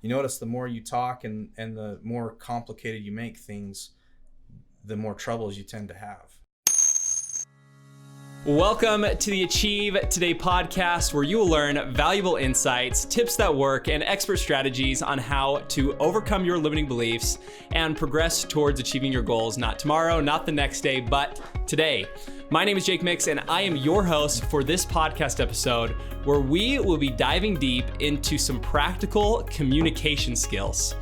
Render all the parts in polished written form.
you notice the more you talk and the more complicated you make things, the more troubles you tend to have. Welcome to the Achieve Today podcast, where you will learn valuable insights, tips that work, and expert strategies on how to overcome your limiting beliefs and progress towards achieving your goals, not tomorrow, not the next day, but today. My name is Jake Mix, and I am your host for this podcast episode, where we will be diving deep into some practical communication skills.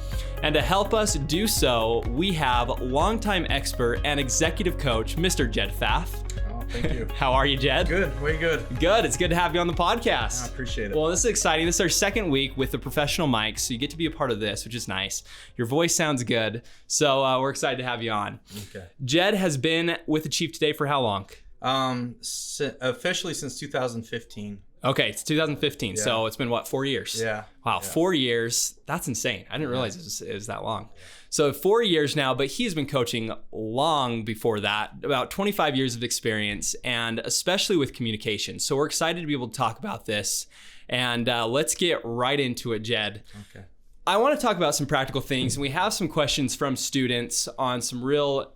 And to help us do so, we have longtime expert and executive coach, Mr. Jed Pfaff. Thank you. How are you, Jed? Good, way good. Good. It's good to have you on the podcast. I appreciate it. Well, this is exciting. This is our second week with the professional mic, so you get to be a part of this, which is nice. Your voice sounds good, so we're excited to have you on. Okay. Jed has been with Achieve Today for how long? Officially since 2015. Okay, it's 2015, so it's been, 4 years? Yeah. Wow, yeah. 4 years. That's insane. I didn't realize it was that long. So 4 years now, but he's been coaching long before that, about 25 years of experience, and especially with communication. So we're excited to be able to talk about this, and let's get right into it, Jed. Okay. I want to talk about some practical things, and we have some questions from students on some real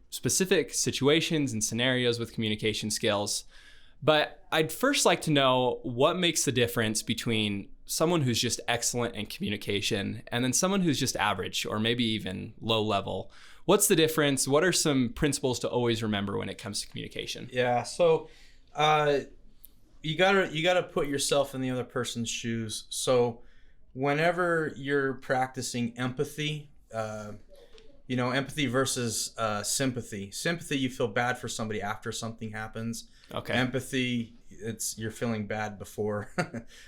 specific situations and scenarios with communication skills. But I'd first like to know what makes the difference between someone who's just excellent in communication and then someone who's just average or maybe even low level. What's the difference? What are some principles to always remember when it comes to communication? Yeah, so you gotta put yourself in the other person's shoes. So whenever you're practicing empathy, empathy versus sympathy. Sympathy, you feel bad for somebody after something happens. Okay. Empathy, you're feeling bad before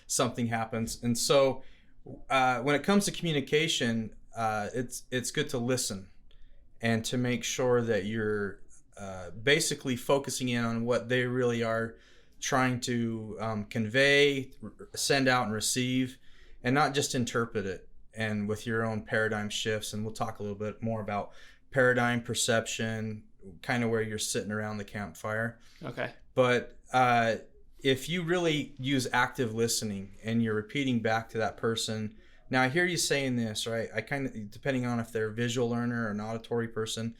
something happens. And so when it comes to communication, it's good to listen and to make sure that you're basically focusing in on what they really are trying to convey, send out and receive, and not just interpret it. And with your own paradigm shifts, and we'll talk a little bit more about paradigm perception, kind of where you're sitting around the campfire. Okay. But if you really use active listening and you're repeating back to that person, now I hear you saying this, right? I kind of, depending on if they're a visual learner or an auditory person,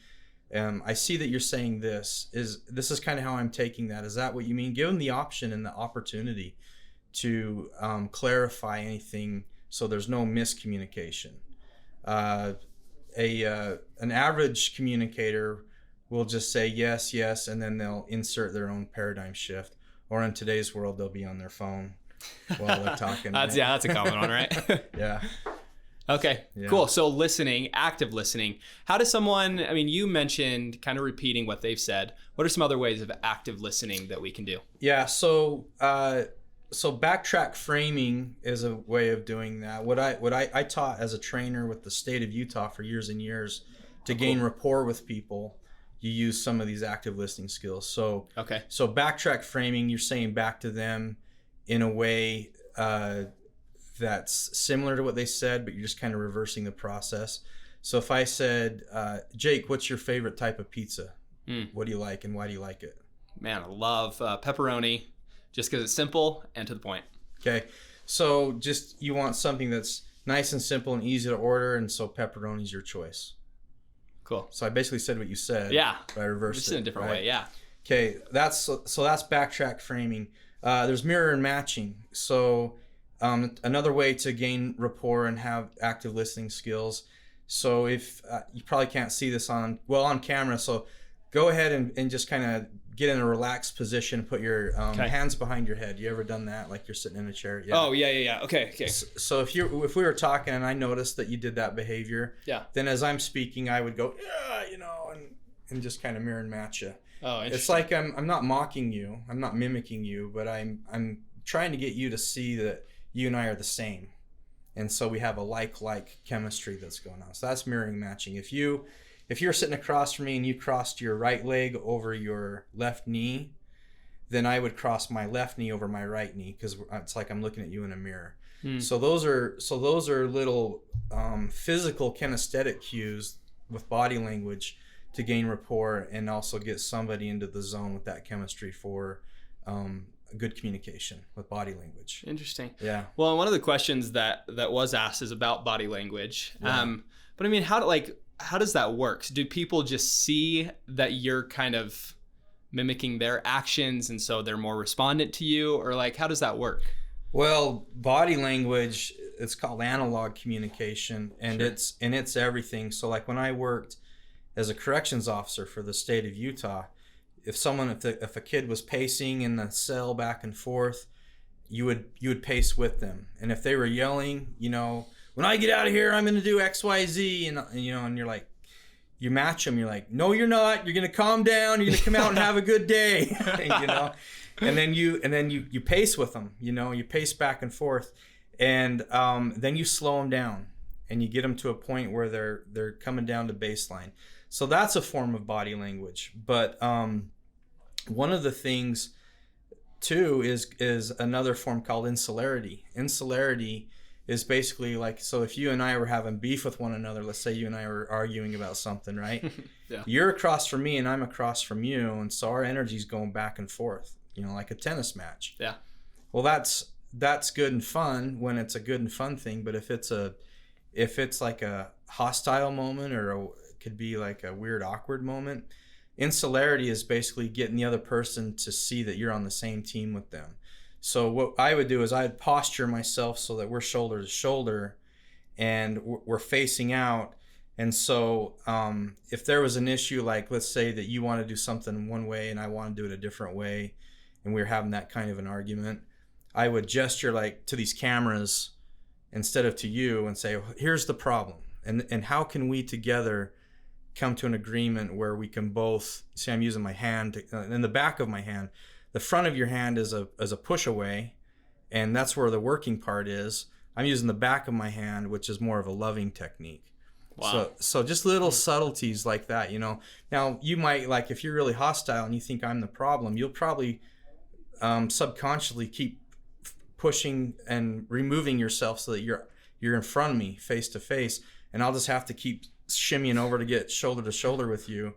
I see that you're saying this is kind of how I'm taking that. Is that what you mean? Give them the option and the opportunity to clarify anything, so there's no miscommunication. An average communicator will just say yes, yes, and then they'll insert their own paradigm shift. Or in today's world, they'll be on their phone while they're talking. That's a common one, right? Yeah. Okay, Yeah. cool. So listening, active listening. How does someone, you mentioned kind of repeating what they've said. What are some other ways of active listening that we can do? Yeah, so backtrack framing is a way of doing that. What I taught as a trainer with the state of Utah for years and years to gain rapport with people, you use some of these active listening skills. So backtrack framing, you're saying back to them in a way that's similar to what they said, but you're just kind of reversing the process. So if I said, Jake, what's your favorite type of pizza? What do you like and why do you like it? Man, I love pepperoni, just because it's simple and to the point. Okay, so just you want something that's nice and simple and easy to order, and so pepperoni's your choice. Cool. So I basically said what you said. Yeah. But I reversed it. Just in a different way. Yeah. Okay, that's backtrack framing. There's mirror and matching. So another way to gain rapport and have active listening skills. So if you probably can't see this on camera, so go ahead and just kind of get in a relaxed position, put your hands behind your head. You ever done that? Like you're sitting in a chair? Yeah. Oh, yeah. Okay. So if we were talking and I noticed that you did that behavior, then as I'm speaking, I would go, and just kind of mirror and match you. Oh, interesting. It's like I'm not mocking you. I'm not mimicking you, but I'm trying to get you to see that you and I are the same. And so we have a like chemistry that's going on. So that's mirroring matching. If you're sitting across from me and you crossed your right leg over your left knee, then I would cross my left knee over my right knee, because it's like I'm looking at you in a mirror. So those are little physical kinesthetic cues with body language to gain rapport and also get somebody into the zone with that chemistry for good communication with body language. Interesting. Yeah. Well, one of the questions that was asked is about body language. Yeah. But I mean, how does that work? Do people just see that you're kind of mimicking their actions and so they're more respondent to you, or like, how does that work? Well, body language, it's called analog communication, and Sure. it's everything. So like when I worked as a corrections officer for the state of Utah, if a kid was pacing in the cell back and forth, you would pace with them. And if they were yelling, when I get out of here, I'm going to do XYZ, and you're like, you match them. You're like, no, you're not. You're going to calm down. You're going to come out and have a good day, And then you pace with them. You pace back and forth, and then you slow them down, and you get them to a point where they're coming down to baseline. So that's a form of body language. But one of the things too is another form called insularity. Insularity is basically like, so if you and I were having beef with one another, let's say you and I were arguing about something, right? Yeah. You're across from me and I'm across from you, and so our energy's going back and forth, like a tennis match. Yeah. Well, that's good and fun when it's a good and fun thing, but if it's like a hostile moment, or it could be like a weird awkward moment, insularity is basically getting the other person to see that you're on the same team with them. So what I would do is I'd posture myself so that we're shoulder to shoulder and we're facing out. And so if there was an issue, like let's say that you want to do something one way and I want to do it a different way, and we were having that kind of an argument, I would gesture like to these cameras instead of to you and say, here's the problem. And how can we together come to an agreement where we can both, see, I'm using my hand in the back of my hand. The front of your hand is a push away, and that's where the working part is. I'm using the back of my hand, which is more of a loving technique. Wow. So just little subtleties like that, Now you might, like, if you're really hostile and you think I'm the problem, you'll probably subconsciously keep pushing and removing yourself so that you're in front of me face to face, and I'll just have to keep shimmying over to get shoulder to shoulder with you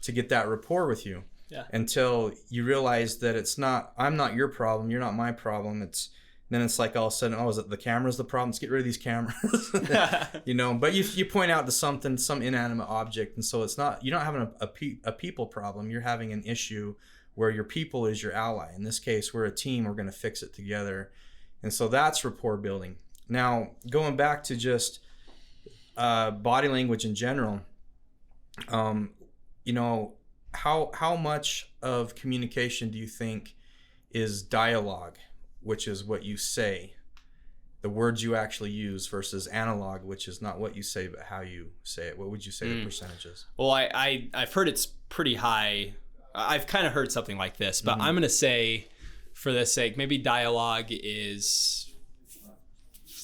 to get that rapport with you. Yeah. Until you realize that I'm not your problem, you're not my problem. Then it's like all of a sudden, is it the camera's the problem? Let's get rid of these cameras. But you point out to some inanimate object, and so you're not having a people problem. You're having an issue where your people is your ally. In this case, we're a team. We're going to fix it together, and so that's rapport building. Now, going back to just body language in general, how much of communication do you think is dialogue, which is what you say, the words you actually use, versus analog, which is not what you say but how you say it? What would you say the percentage is? Well, I've heard it's pretty high. I've kind of heard something like this, but I'm going to say, for this sake, maybe dialogue is,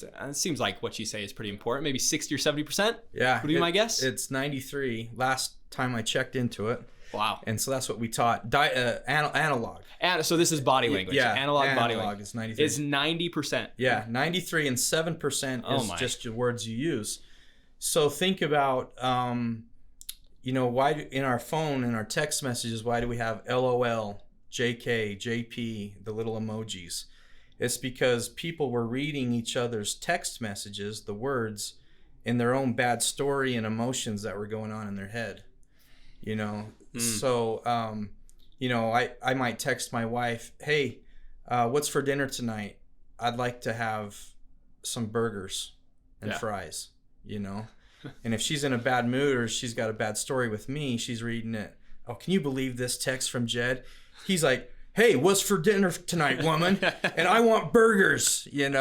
it seems like what you say is pretty important, maybe 60 or 70%. Yeah. Would be my guess? It's 93 last time I checked into it. Wow. And so that's what we taught. Analog. So this is body language. Yeah. Analog body language is 93. Is 90%. Yeah, 93, and 7% is just the words you use. So think about, why in our phone, in our text messages, why do we have LOL, JK, JP, the little emojis? It's because people were reading each other's text messages, the words, in their own bad story and emotions that were going on in their head. So, I might text my wife, hey, what's for dinner tonight? I'd like to have some burgers and fries, And if she's in a bad mood or she's got a bad story with me, she's reading it. Oh, can you believe this text from Jed? He's like, hey, what's for dinner tonight, woman? And I want burgers, and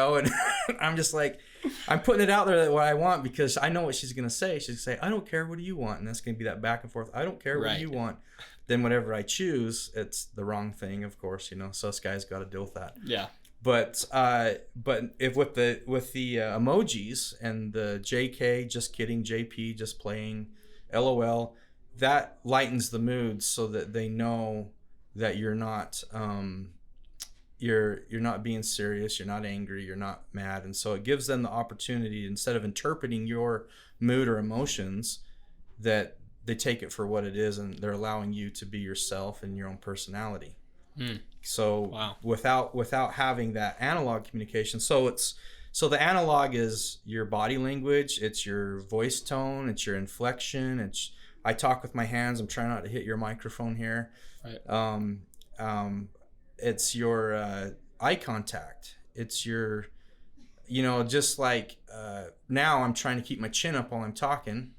I'm just like, I'm putting it out there that what I want, because I know what she's going to say. She's going to say, I don't care. What do you want? And that's going to be that back and forth. I don't care. What do you want? Then whatever I choose, it's the wrong thing, of course, So this guy's got to deal with that. Yeah. But if with the emojis and the JK, just kidding, JP, just playing, LOL, that lightens the mood so that they know that you're not you're not being serious, you're not angry, you're not mad. And so it gives them the opportunity, instead of interpreting your mood or emotions, that they take it for what it is, and they're allowing you to be yourself and your own personality. So without having that analog communication, so the analog is your body language, it's your voice tone, it's your inflection, I talk with my hands, I'm trying not to hit your microphone here. Right. It's your eye contact, it's your, just like now I'm trying to keep my chin up while I'm talking.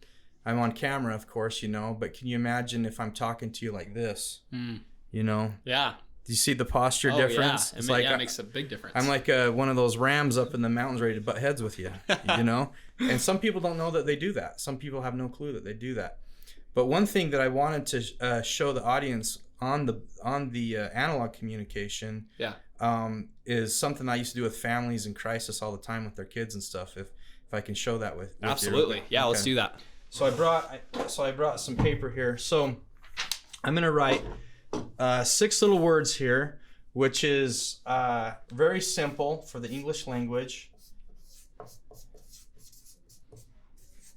I'm on camera, of course, but can you imagine if I'm talking to you like this? Yeah. Do you see the posture difference? Yeah. It makes a big difference. I'm like one of those rams up in the mountains ready to butt heads with you, And some people don't know that they do that. Some people have no clue that they do that. But one thing that I wanted to show the audience on the analog communication is something I used to do with families in crisis all the time with their kids and stuff. If I can show that with absolutely. you. Yeah, okay. Let's do that. So I brought some paper here. So I'm gonna write 6 little words here, which is very simple for the English language.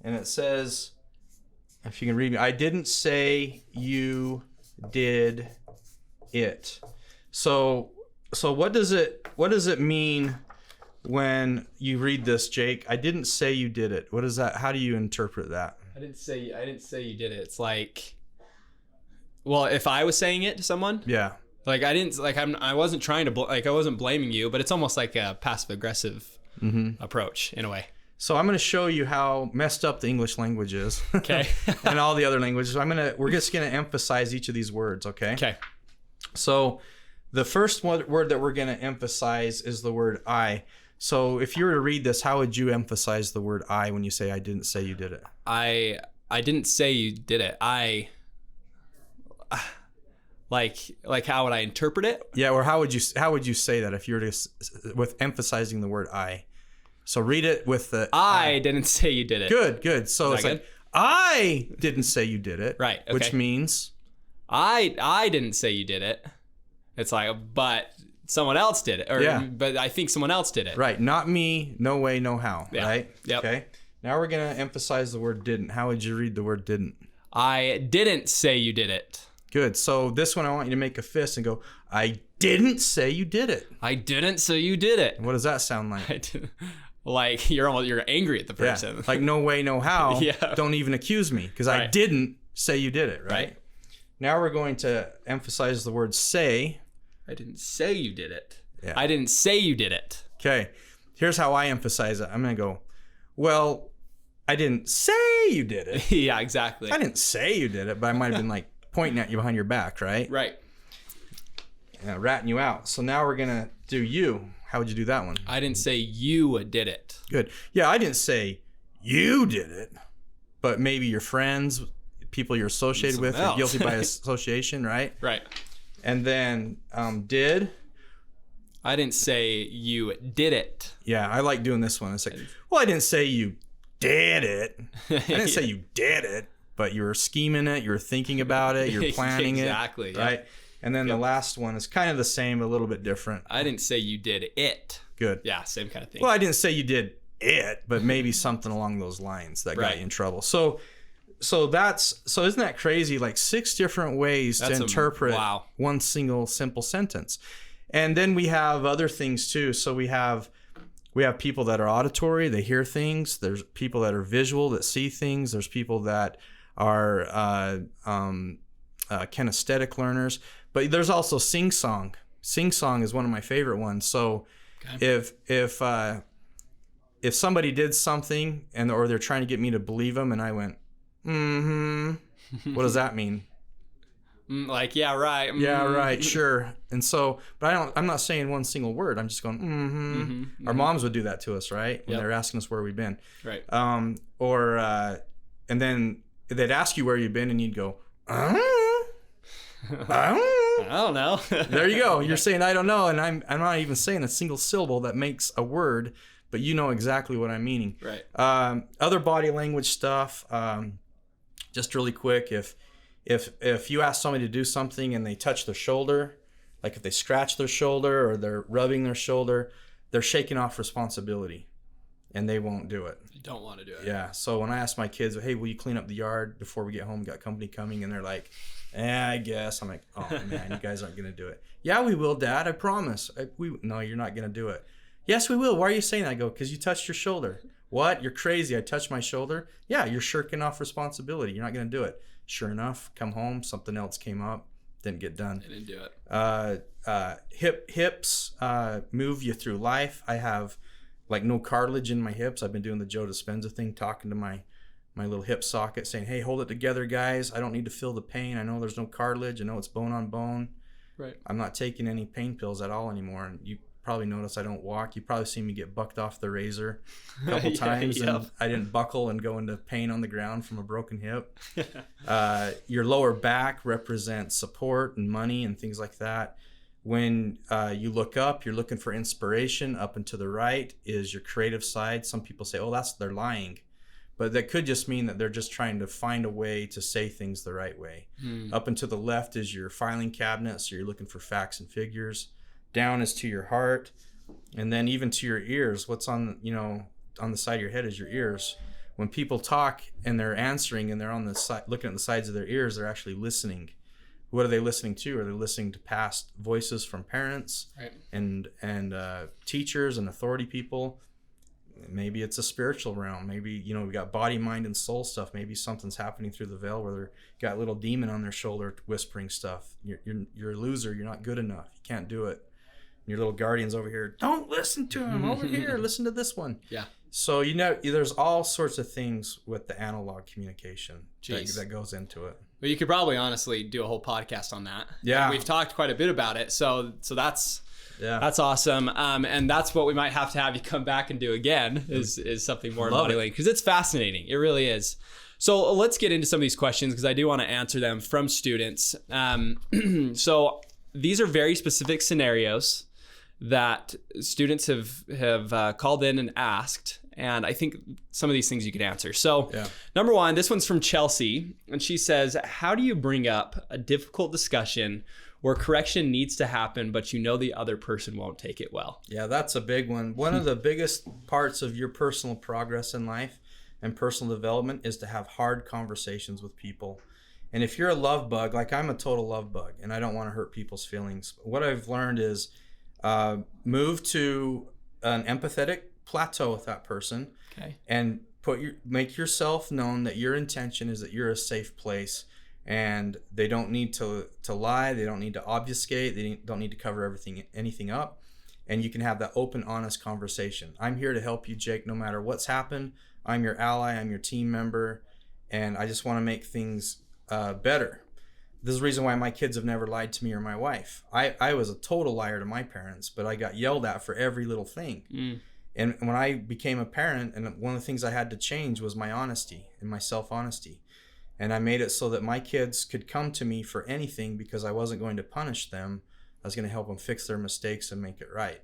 And it says, if you can read me, I didn't say you did it. So what does it mean when you read this, Jake? I didn't say you did it. What is that? How do you interpret that? I didn't say you did it. It's like, well, if I was saying it to someone, yeah, like I wasn't trying to I wasn't blaming you, but it's almost like a passive aggressive approach in a way. So I'm going to show you how messed up the English language is. Okay. And all the other languages. We're just going to emphasize each of these words. Okay. Okay. So the first word that we're going to emphasize is the word I. So if you were to read this, how would you emphasize the word I when you say I didn't say you did it? I didn't say you did it. Like how would I interpret it? Yeah, or how would you say that if you were to with emphasizing the word I? So read it with the I didn't say you did it. Good. So it's like I didn't say you did it. Right. Okay. Which means I didn't say you did it. It's like, but someone else did it. But I think someone else did it. Right. Not me. No way. No how. Yeah. Right. Yep. Okay. Now we're going to emphasize the word didn't. How would you read the word didn't? I didn't say you did it. Good. So this one, I want you to make a fist and go, I didn't say you did it. I didn't say you did it. What does that sound like? Like you're angry at the person. Yeah. Like no way, no how. Yeah. Don't even accuse me because I didn't say you did it. Right. Now we're going to emphasize the word say. I didn't say you did it. Yeah. I didn't say you did it. Okay. Here's how I emphasize it. I'm going to go, well, I didn't say you did it. Yeah, exactly. I didn't say you did it, but I might have been like pointing at you behind your back, right? Right. Ratting you out. So now we're going to do you. How would you do that one? I didn't say you did it. Good. Yeah, I didn't say you did it, but maybe your friends, people you're associated with, are guilty by association, right? Right. And then did. I didn't say you did it. Yeah, I like doing this one. It's like, well, I didn't say you did it. I didn't say you did it, but you were scheming it, you were thinking about it, you're planning exactly, it. Right. Yeah. And then the last one is kind of the same, a little bit different. I didn't say you did it. Good. Yeah, same kind of thing. Well, I didn't say you did it, but maybe something along those lines that got you in trouble. So isn't that crazy? Like 6 different ways to interpret one single simple sentence. And then we have other things too. So we have people that are auditory, they hear things. There's people that are visual, that see things. There's people that are kinesthetic learners. But there's also sing-song. Sing-song is one of my favorite ones. So if somebody did something or they're trying to get me to believe them and I went, what does that mean? Like, yeah, right. Yeah, right, sure. And so, but I'm not saying one single word. I'm just going, Our moms would do that to us, right? When they're asking us where we've been. Right. And then they'd ask you where you've been and you'd go, I don't know. There you go. You're saying I don't know, and I'm not even saying a single syllable that makes a word, but you know exactly what I'm meaning. Right. Other body language stuff. Just really quick, if you ask somebody to do something and they touch their shoulder, like if they scratch their shoulder or they're rubbing their shoulder, they're shaking off responsibility. and they won't do it. You don't want to do it. Yeah. So when I ask my kids, hey, will you clean up the yard before we get home? We got company coming, and they're like, I guess. I'm like, oh man, you guys aren't gonna do it. Yeah, we will, Dad. I promise. No, you're not gonna do it. Yes, we will. Why are you saying that? I go, because you touched your shoulder. What? You're crazy. I touched my shoulder? Yeah, you're shirking off responsibility. You're not going to do it. Sure enough, come home, something else came up, didn't get done. I didn't do it. Hips move you through life. I have like no cartilage in my hips. I've been doing the Joe Dispenza thing, talking to my little hip socket, saying, hey, hold it together, guys. I don't need to feel the pain. I know there's no cartilage. I know it's bone on bone. Right. I'm not taking any pain pills at all anymore. And you probably notice I don't walk. You probably see me get bucked off the razor a couple times, and I didn't buckle and go into pain on the ground from a broken hip. Your lower back represents support and money and things like that. When you look up, you're looking for inspiration. Up and to the right is your creative side. Some people say, oh, they're lying. But that could just mean that they're just trying to find a way to say things the right way. Up and to the left is your filing cabinet, so you're looking for facts and figures. Down is to your heart, and then even to your ears. What's on the side of your head is your ears. When people talk and they're answering and they're on the side looking at the sides of their ears, they're actually listening. What are they listening to? Are they listening to past voices from parents, right, and teachers and authority people? Maybe it's a spiritual realm. Maybe we got body, mind, and soul stuff. Maybe something's happening through the veil where they're got a little demon on their shoulder whispering stuff. You're a loser. You're not good enough. You can't do it. Your little guardian's over here. Don't listen to him. Over here, listen to this one. Yeah. So there's all sorts of things with the analog communication that goes into it. Well, you could probably honestly do a whole podcast on that. Yeah. And we've talked quite a bit about it. So that's awesome. And that's what we might have to have you come back and do again is something more modeling, because it's fascinating. It really is. So let's get into some of these questions, because I do want to answer them from students. So these are very specific scenarios that students have called in and asked. And I think some of these things you could answer. So number one, this one's from Chelsea. And she says, how do you bring up a difficult discussion where correction needs to happen, but the other person won't take it well? Yeah, that's a big one. One of the biggest parts of your personal progress in life and personal development is to have hard conversations with people. And if you're a love bug, like I'm a total love bug, and I don't want to hurt people's feelings, what I've learned is move to an empathetic plateau with that person, and make yourself known that your intention is that you're a safe place, and they don't need to lie, they don't need to obfuscate, they don't need to cover anything up, and you can have that open, honest conversation. I'm here to help you, Jake, no matter what's happened. I'm your ally, I'm your team member, and I just want to make things better. This is the reason why my kids have never lied to me or my wife. I was a total liar to my parents, but I got yelled at for every little thing. And when I became a parent, and one of the things I had to change was my honesty and my self-honesty. And I made it so that my kids could come to me for anything, because I wasn't going to punish them. I was going to help them fix their mistakes and make it right.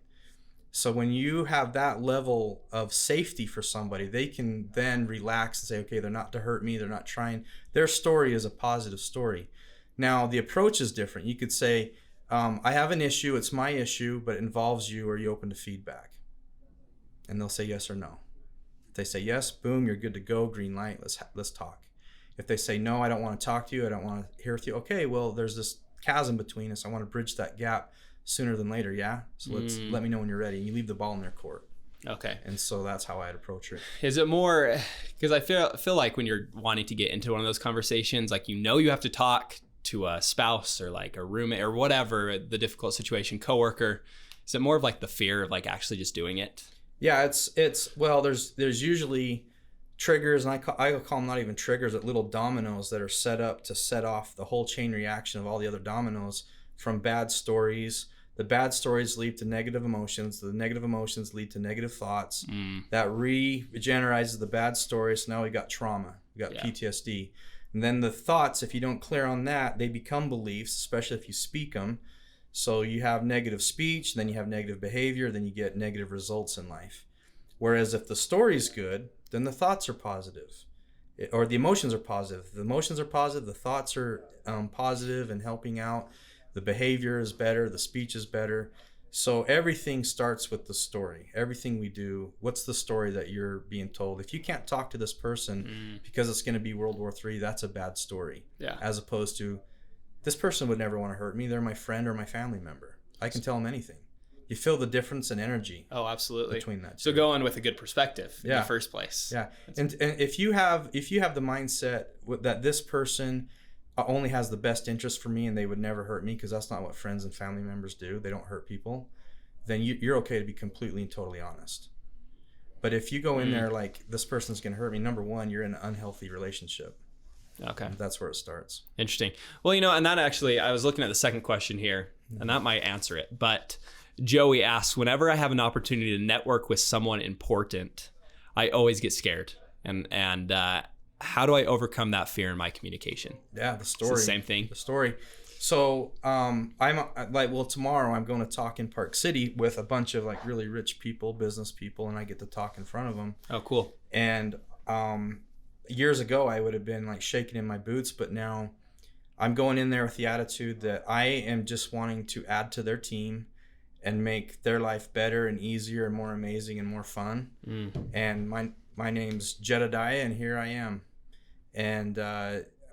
So when you have that level of safety for somebody, they can then relax and say, okay, they're not to hurt me. They're not trying. Their story is a positive story. Now, the approach is different. You could say, I have an issue. It's my issue, but it involves you. Are you open to feedback? And they'll say yes or no. If they say yes, boom, you're good to go. Green light. Let's talk. If they say no, I don't want to talk to you. I don't want to hear with you. Okay, well, there's this chasm between us. I want to bridge that gap sooner than later. Yeah. So let me know when you're ready. You leave the ball in their court. Okay. And so that's how I'd approach it. Is it more, because I feel like when you're wanting to get into one of those conversations, like you have to talk to a spouse or like a roommate or whatever, the difficult situation, coworker, is it more of like the fear of like actually just doing it? Yeah, there's usually triggers, and I call them not even triggers, but little dominoes that are set up to set off the whole chain reaction of all the other dominoes from bad stories. The bad stories lead to negative emotions. The negative emotions lead to negative thoughts. That regenerizes the bad stories. So now we got trauma, we got PTSD. And then the thoughts, if you don't clear on that, they become beliefs, especially if you speak them. So you have negative speech, then you have negative behavior, then you get negative results in life. Whereas if the story's good, then the thoughts are positive, or the emotions are positive. The emotions are positive, the thoughts are positive and helping out. The behavior is better, the speech is better. So everything starts with the story. Everything we do, what's the story that you're being told? If you can't talk to this person because it's going to be World War III, that's a bad story. Yeah. As opposed to, this person would never want to hurt me. They're my friend or my family member. I can tell them anything. You feel the difference in energy. Oh, absolutely. Between that. So go in with a good perspective in the first place. Yeah. And if you have the mindset that this person only has the best interest for me and they would never hurt me, because that's not what friends and family members do. They don't hurt people. Then you're okay to be completely and totally honest. But if you go in there like, this person's going to hurt me, number one, you're in an unhealthy relationship. Okay. That's where it starts. Interesting. Well, and that actually, I was looking at the second question here, and that might answer it. But Joey asks, whenever I have an opportunity to network with someone important, I always get scared. And how do I overcome that fear in my communication? Yeah, the story. It's the same thing. The story. So I'm like, tomorrow I'm going to talk in Park City with a bunch of like really rich people, business people, and I get to talk in front of them. Oh, cool. And years ago I would have been like shaking in my boots, but now I'm going in there with the attitude that I am just wanting to add to their team and make their life better and easier and more amazing and more fun. And my name's Jedediah, and here I am. And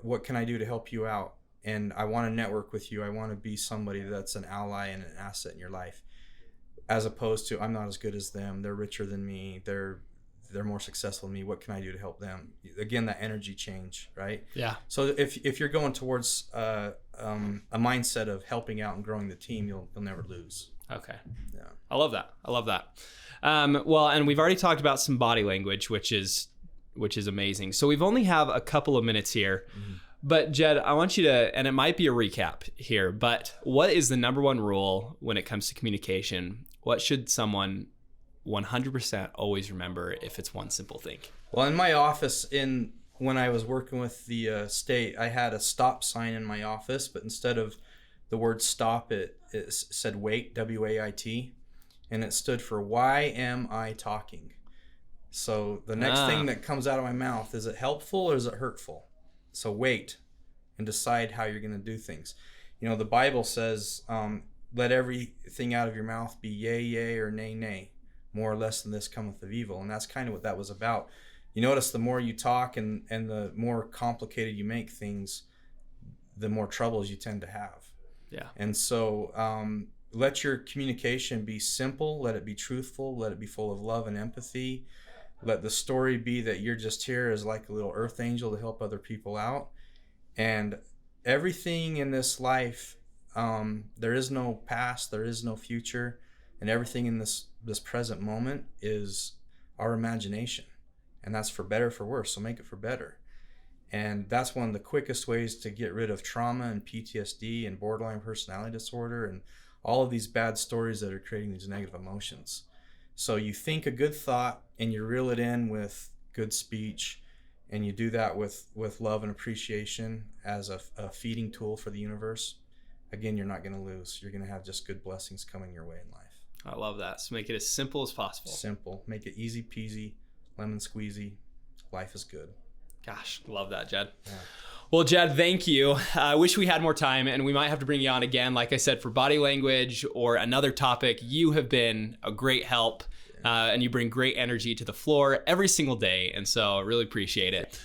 what can I do to help you out? And I want to network with you. I want to be somebody that's an ally and an asset in your life, as opposed to, I'm not as good as them. They're richer than me. They're more successful than me. What can I do to help them? Again, that energy change, right? Yeah. So if you're going towards a mindset of helping out and growing the team, you'll never lose. Okay. Yeah. I love that. Well, and we've already talked about some body language, which is amazing. So we've only have a couple of minutes here. But Jed, I want you to, and it might be a recap here, but what is the number one rule when it comes to communication? What should someone 100% always remember if it's one simple thing? Well, in my office, when I was working with the state, I had a stop sign in my office, but instead of the word stop, it said wait, W-A-I-T, and it stood for why am I talking? So the next thing that comes out of my mouth, is it helpful or is it hurtful? So wait and decide how you're going to do things. The Bible says, let everything out of your mouth be yea, yea, or nay, nay. More or less than this cometh of evil. And that's kind of what that was about. You notice the more you talk and the more complicated you make things, the more troubles you tend to have. Yeah. And so let your communication be simple. Let it be truthful. Let it be full of love and empathy. Let the story be that you're just here as like a little earth angel to help other people out. And everything in this life, there is no past, there is no future, and everything in this present moment is our imagination. And that's for better or for worse, so make it for better. And that's one of the quickest ways to get rid of trauma and PTSD and borderline personality disorder and all of these bad stories that are creating these negative emotions. So you think a good thought and you reel it in with good speech, and you do that with love and appreciation as a feeding tool for the universe. Again, you're not going to lose. You're going to have just good blessings coming your way in life. I love that. So make it as simple as possible. Simple. Make it easy peasy, lemon squeezy. Life is good. Gosh, love that, Jed. Yeah. Well, Jed, thank you. I wish we had more time, and we might have to bring you on again, like I said, for body language or another topic. You have been a great help, and you bring great energy to the floor every single day, and so I really appreciate it.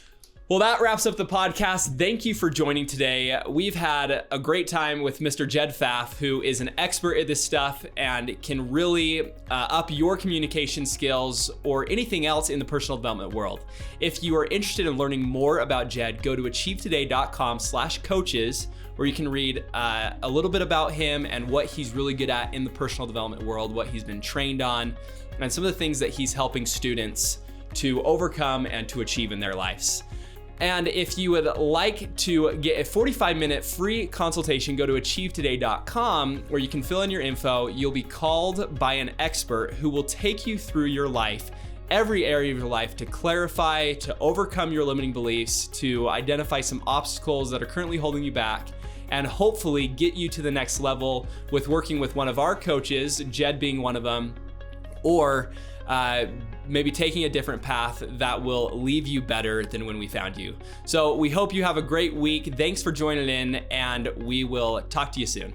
Well, that wraps up the podcast. Thank you for joining today. We've had a great time with Mr. Jed Pfaff, who is an expert at this stuff and can really up your communication skills or anything else in the personal development world. If you are interested in learning more about Jed, go to achievetoday.com/coaches, where you can read a little bit about him and what he's really good at in the personal development world, what he's been trained on, and some of the things that he's helping students to overcome and to achieve in their lives. And if you would like to get a 45-minute free consultation, go to achievetoday.com, where you can fill in your info. You'll be called by an expert who will take you through your life, every area of your life, to clarify, to overcome your limiting beliefs, to identify some obstacles that are currently holding you back, and hopefully get you to the next level with working with one of our coaches, Jed being one of them, or maybe taking a different path that will leave you better than when we found you. So we hope you have a great week. Thanks for joining in, and we will talk to you soon.